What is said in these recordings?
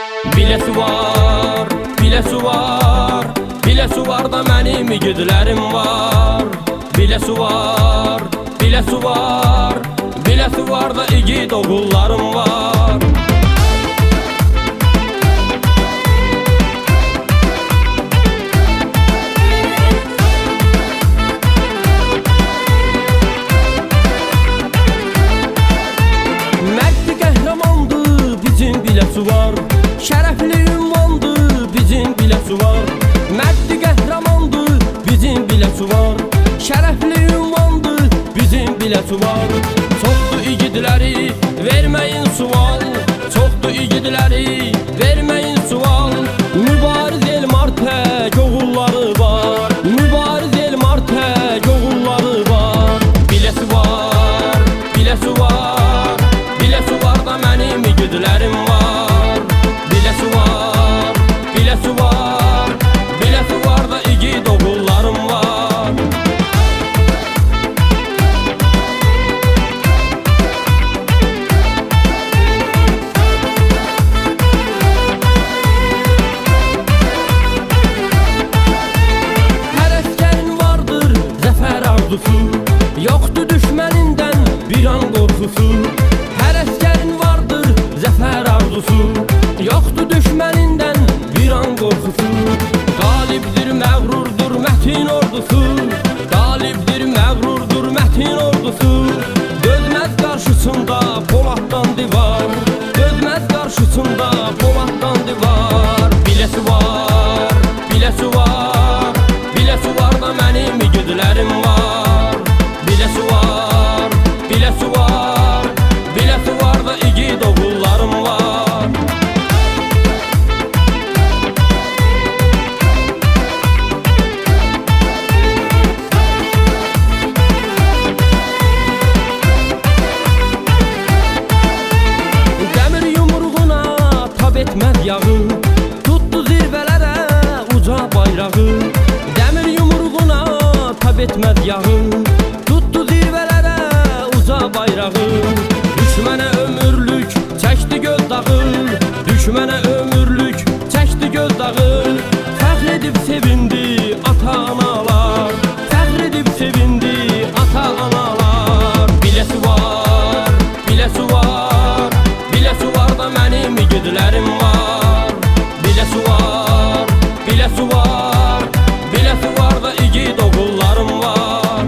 Biləsi var, biləsi var, biləsi var da mənim igidlərim var. Biləsi var, biləsi var, biləsi var da igid oğullarım var. Mərd qəhrəmandı bizim biləsi var, şərəfli ünvandı bizim biləsi var. Mərd qəhrəmandı bizim biləsi var, şərəfli ünvandı bizim biləsi var. Çoxdu igidləri verməyin sual, çoxdu igidləri verməyin sual. Mübariz Elmar tək oğulları var, mübariz Elmar tək oğulları var. Biləsi var, biləsi var, biləsi var da mənim igidlərim var. Biləsi var, biləsi var, biləsi var da igid oğullarım var. Hər əskərin vardır zəfər arzusu, yoxdur düşmənindən bir an qorxusu. Hər əskərin vardır zəfər arzusu, yoxdur düşmənindən bir an qorxusu. Qalibdir, məğrurdur mətin ordusu, qalibdir, məğrurdur mətin ordusu. Dözməz qarşısında Poladdan divar, dözməz qarşısında Poladdan divar. Biləsi var, biləsi var, biləsi var da mənim igidlərim var. Biləsi var, biləsi var, biləsi var da igid oğullarım var. Dəmir yumruğuna tab etməz yağı, tutdu zirvələrə uca bayrağı. Dəmir yumruğuna tab etməz yağı, tutdu zirvələrə uca bayrağı. Düşmənə ömürlük çəkdi göz dağı, düşmənə ömürlük çəkdi göz dağı. Fəxr edib sevindi ata-analar, fəxr edib sevindi ata-analar. Biləsi var, biləsi var, biləsi var da mənim igidlərim var. Biləsi var, biləsi var, biləsi var da igid oğullarım var.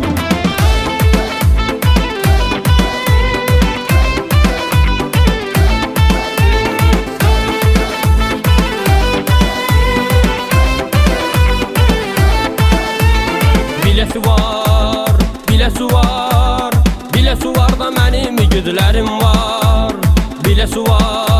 Biləsi var, biləsi var, biləsi var da mənim igidlərim var. Biləsi var,